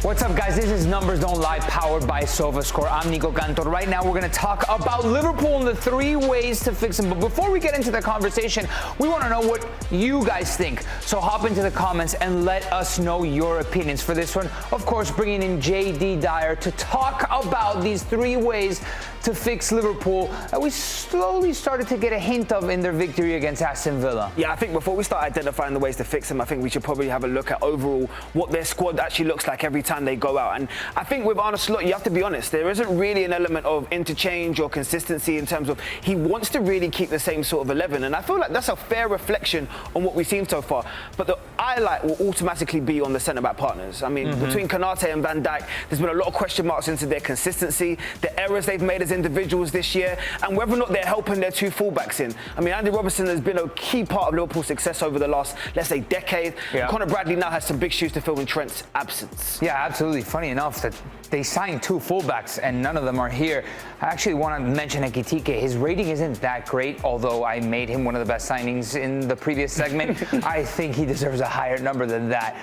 What's up, guys? This is Numbers Don't Lie, powered by Sofascore. I'm Nico Cantor. Right now, we're going to talk about Liverpool and the 3 ways to fix them. But before we get into the conversation, we want to know what you guys think. So hop into the comments and let us know your opinions. For this one, of course, bringing in JayDee Dyer to talk about these 3 ways to fix Liverpool that we slowly started to get a hint of in their victory against Aston Villa. Yeah, I think before we start identifying the ways to fix them, I think we should probably have a look at overall what their squad actually looks like every time they go out. And I think with Arne Slot, you have to be honest, there isn't really an element of interchange or consistency in terms of he wants to really keep the same sort of 11. And I feel like that's a fair reflection on what we've seen so far. But the highlight will automatically be on the centre-back partners. I mean, between Konaté and Van Dijk, there's been a lot of question marks into their consistency, the errors they've made as individuals this year, and whether or not they're helping their 2 fullbacks in. I mean, Andy Robertson has been a key part of Liverpool's success over the last, let's say, decade. Yeah. Conor Bradley now has some big shoes to fill in Trent's absence. Yeah, absolutely. Funny enough that they signed 2 fullbacks and none of them are here. I actually want to mention Ekitike. His rating isn't that great, although I made him one of the best signings in the previous segment. I think he deserves a higher number than that.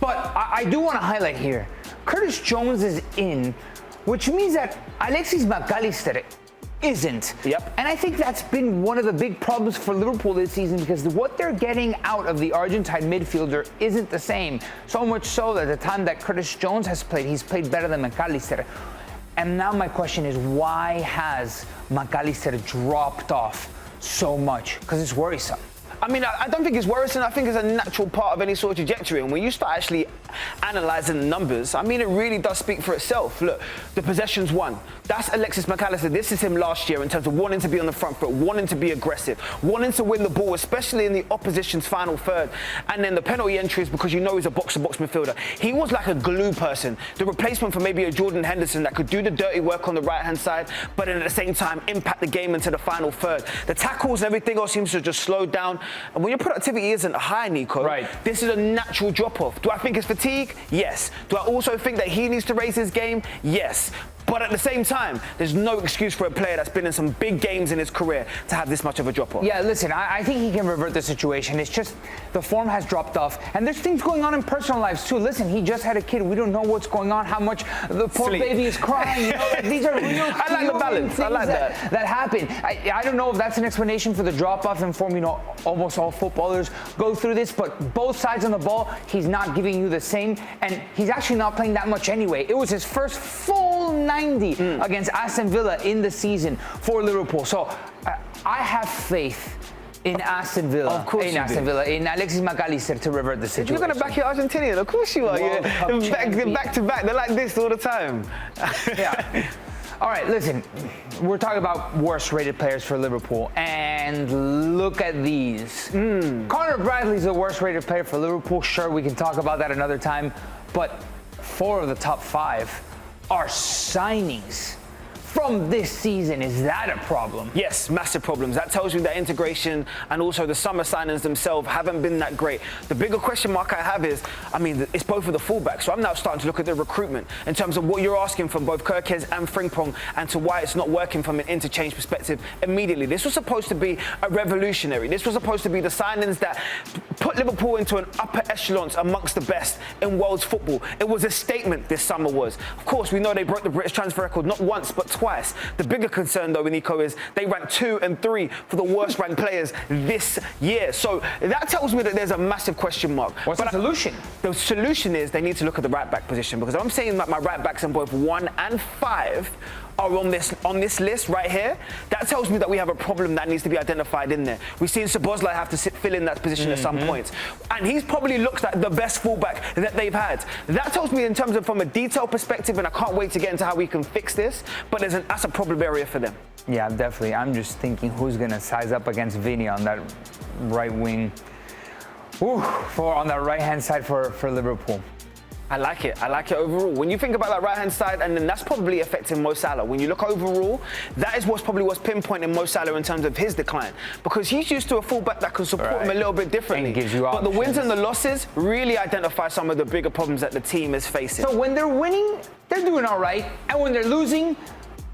But I do want to highlight here, Curtis Jones is in, which means that Alexis Mac Allister isn't. Yep. And I think that's been one of the big problems for Liverpool this season, because what they're getting out of the Argentine midfielder isn't the same. So much so that the time that Curtis Jones has played, he's played better than Mac Allister. And now my question is, why has Mac Allister dropped off so much? Because it's worrisome. I mean, I don't think it's worrisome. I think it's a natural part of any sort of trajectory. And when you start actually analysing the numbers, I mean, it really does speak for itself. Look, the possessions won. That's Alexis Mac Allister. This is him last year in terms of wanting to be on the front foot, wanting to be aggressive, wanting to win the ball, especially in the opposition's final third. And then the penalty entries, because you know he's a box-to-box midfielder. He was like a glue person, the replacement for maybe a Jordan Henderson that could do the dirty work on the right-hand side, but at the same time impact the game into the final third. The tackles and everything else seems to just slow down. And when your productivity isn't high, Nico, this is a natural drop-off. Do I think it's fatigue? Yes. Do I also think that he needs to raise his game? Yes. But at the same time, there's no excuse for a player that's been in some big games in his career to have this much of a drop-off. Yeah, listen, I think he can revert the situation. It's just the form has dropped off. And there's things going on in personal lives, too. Listen, he just had a kid. We don't know what's going on, how much the poor baby is crying. You know, like, these are real I like the balance. I like that happen. I don't know if that's an explanation for the drop-off in form. You know, almost all footballers go through this. But both sides on the ball, he's not giving you the same. And he's actually not playing that much anyway. It was his first full 90 against Aston Villa in the season for Liverpool. So I have faith in Aston Villa. Of course in Alexis Mac Allister to revert the situation. You're going to back your Argentinian, of course you are. Back to back, they're like this all the time. Yeah. All right, listen, we're talking about worst rated players for Liverpool, and look at these. Conor Bradley's the worst rated player for Liverpool. Sure, we can talk about that another time, but 4 of the top 5 are signings from this season. Is that a problem? Yes, massive problems. That tells you that integration and also the summer signings themselves haven't been that great. The bigger question mark I have is, I mean, it's both of the fullbacks. So I'm now starting to look at the recruitment in terms of what you're asking from both Kerkez and Frimpong, and to why it's not working from an interchange perspective immediately. This was supposed to be a revolutionary. This was supposed to be the signings that put Liverpool into an upper echelon amongst the best in world's football. It was a statement, this summer was. Of course, we know they broke the British transfer record not once, but twice. The bigger concern, though, Nico, is they ranked 2 and 3 for the worst ranked players this year. So that tells me that there's a massive question mark. What's the solution? The solution is they need to look at the right-back position, because I'm saying that my right-backs in both 1 and 5 are on this list right here. That tells me that we have a problem that needs to be identified in there. We've seen Szoboszlai have to fill in that position at some points, and he's probably looks like the best fullback that they've had. That tells me in terms of from a detail perspective, and I can't wait to get into how we can fix this, but that's a problem area for them. Yeah, definitely. I'm just thinking who's going to size up against Vini on that right wing, on that right-hand side for Liverpool. I like it overall. When you think about that right-hand side, and then that's probably affecting Mo Salah. When you look overall, that is what's pinpointing Mo Salah in terms of his decline, because he's used to a fullback that can support him a little bit differently. And gives you but the wins and the losses really identify some of the bigger problems that the team is facing. So when they're winning, they're doing all right, and when they're losing,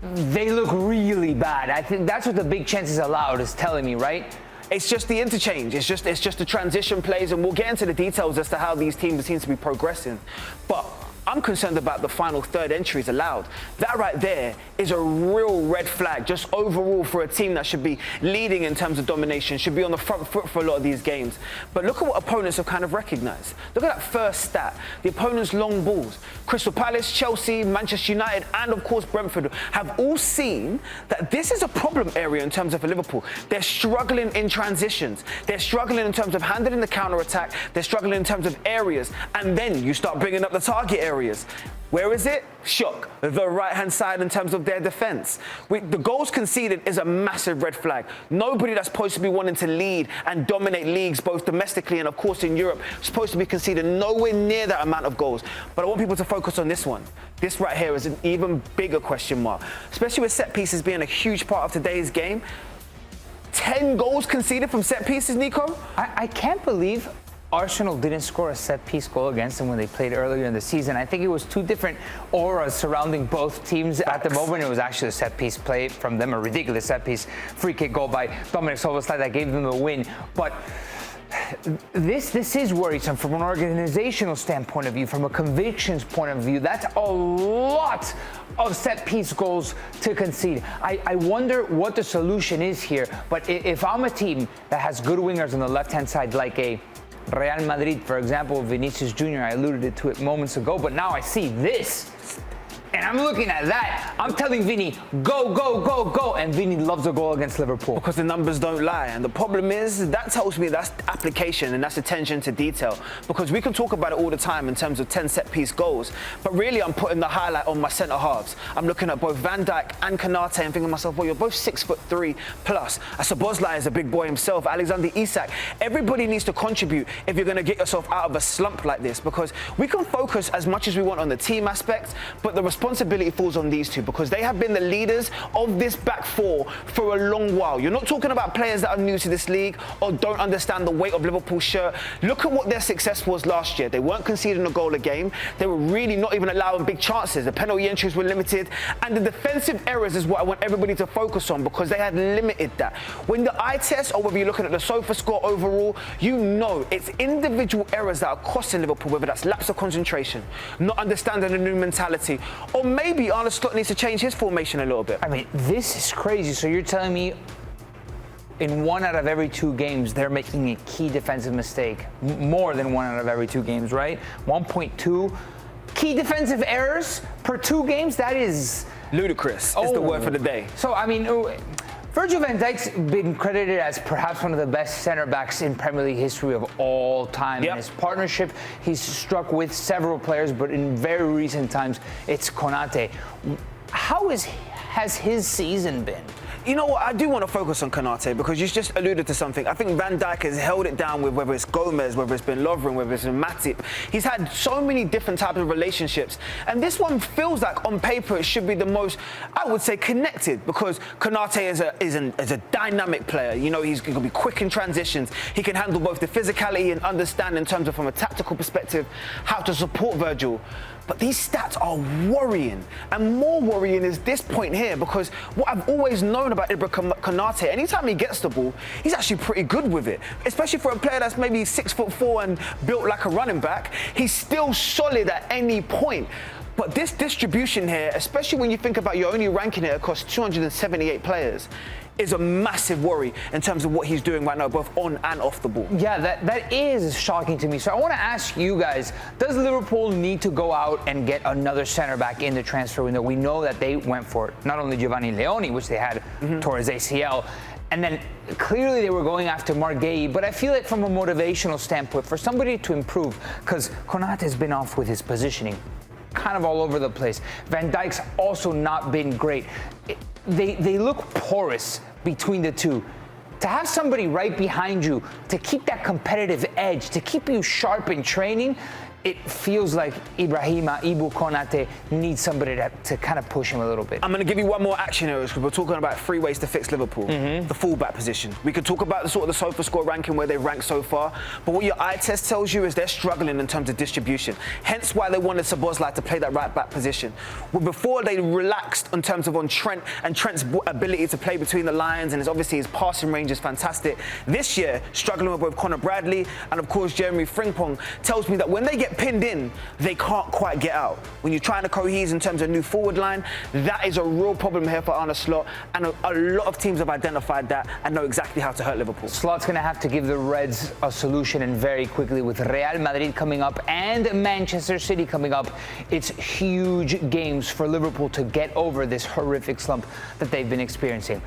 they look really bad. I think that's what the big chances allowed is telling me, right? It's just the interchange. It's just the transition plays, and we'll get into the details as to how these teams seem to be progressing. But I'm concerned about the final third entries allowed. That right there is a real red flag, just overall for a team that should be leading in terms of domination, should be on the front foot for a lot of these games. But look at what opponents have kind of recognised. Look at that first stat, the opponent's long balls. Crystal Palace, Chelsea, Manchester United, and of course Brentford have all seen that this is a problem area in terms of Liverpool. They're struggling in transitions. They're struggling in terms of handling the counter-attack. They're struggling in terms of areas. And then you start bringing up the target areas. Where is it? Shock. The right-hand side in terms of their defence. The goals conceded is a massive red flag. Nobody that's supposed to be wanting to lead and dominate leagues, both domestically and, of course, in Europe, is supposed to be conceding nowhere near that amount of goals. But I want people to focus on this one. This right here is an even bigger question mark, especially with set pieces being a huge part of today's game. 10 goals conceded from set pieces, Nico? I can't believe Arsenal didn't score a set-piece goal against them when they played earlier in the season. I think it was two different auras surrounding both teams at the moment. It was actually a set-piece play from them, a ridiculous set-piece free kick goal by Dominic Szoboszlai that gave them the win. But this is worrisome from an organizational standpoint of view, from a convictions point of view. That's a lot of set-piece goals to concede. I wonder what the solution is here. But if I'm a team that has good wingers on the left-hand side, like a Real Madrid, for example, Vinicius Jr., I alluded to it moments ago, but now I see this. And I'm looking at that. I'm telling Vinny, go, go, go, go. And Vinny loves a goal against Liverpool. Because the numbers don't lie. And the problem is, that tells me that's application and that's attention to detail. Because we can talk about it all the time in terms of 10 set-piece goals. But really, I'm putting the highlight on my centre-halves. I'm looking at both Van Dijk and Konaté and thinking to myself, well, you're both 6'3" plus. Szoboszlai is a big boy himself. Alexander Isak. Everybody needs to contribute if you're going to get yourself out of a slump like this. Because we can focus as much as we want on the team aspect, but the responsibility falls on these two because they have been the leaders of this back four for a long while. You're not talking about players that are new to this league or don't understand the weight of Liverpool's shirt. Look at what their success was last year. They weren't conceding a goal a game. They were really not even allowing big chances. The penalty entries were limited, and the defensive errors is what I want everybody to focus on because they had limited that. When the eye test, or whether you're looking at the Sofascore overall, you know it's individual errors that are costing Liverpool, whether that's lapse of concentration, not understanding the new mentality, or maybe Arne Slot needs to change his formation a little bit. I mean, this is crazy. So you're telling me in 1 out of every 2 games, they're making a key defensive mistake. More than 1 out of every 2 games, right? 1.2 key defensive errors per 2 games? That is ludicrous is the word for the day. So, I mean, Virgil van Dijk's been credited as perhaps one of the best center backs in Premier League history of all time. Yep. In his partnership, he's struck with several players, but in very recent times, it's Konaté. How has his season been? You know what, I do want to focus on Konaté because you just alluded to something. I think Van Dijk has held it down with whether it's Gomez, whether it's been Lovren, whether it's been Matip. He's had so many different types of relationships. And this one feels like on paper it should be the most, I would say, connected because Konaté is a dynamic player. You know, he's going to be quick in transitions. He can handle both the physicality and understand in terms of from a tactical perspective how to support Virgil. But these stats are worrying. And more worrying is this point here because what I've always known about Ibrahima Konaté, anytime he gets the ball, he's actually pretty good with it. Especially for a player that's maybe 6'4" and built like a running back, he's still solid at any point. But this distribution here, especially when you think about you're only ranking it across 278 players, is a massive worry in terms of what he's doing right now, both on and off the ball. Yeah, that is shocking to me. So I want to ask you guys, does Liverpool need to go out and get another center back in the transfer window? We know that they went for not only Giovanni Leoni, which they had towards ACL, and then clearly they were going after Marc Guéhi, but I feel like from a motivational standpoint, for somebody to improve, because Konaté's been off with his positioning, kind of all over the place. Van Dijk's also not been great. They look porous between the two. To have somebody right behind you to keep that competitive edge, to keep you sharp in training, it feels like Ibrahima Konaté needs somebody to kind of push him a little bit. I'm going to give you one more action here because we're talking about 3 ways to fix Liverpool. The fullback position. We could talk about the sort of the Sofascore ranking where they've ranked so far, but what your eye test tells you is they're struggling in terms of distribution. Hence why they wanted Szoboszlai to play that right back position. Well, before they relaxed in terms of on Trent and Trent's ability to play between the lines, and obviously his passing range is fantastic. This year, struggling with both Conor Bradley and of course Jeremy Frimpong tells me that when they get get pinned in, they can't quite get out. When you're trying to cohese in terms of new forward line, that is a real problem here for Arne Slot, and a lot of teams have identified that and know exactly how to hurt Liverpool. Slot's going to have to give the Reds a solution, and very quickly, with Real Madrid coming up and Manchester City coming up. It's huge games for Liverpool to get over this horrific slump that they've been experiencing.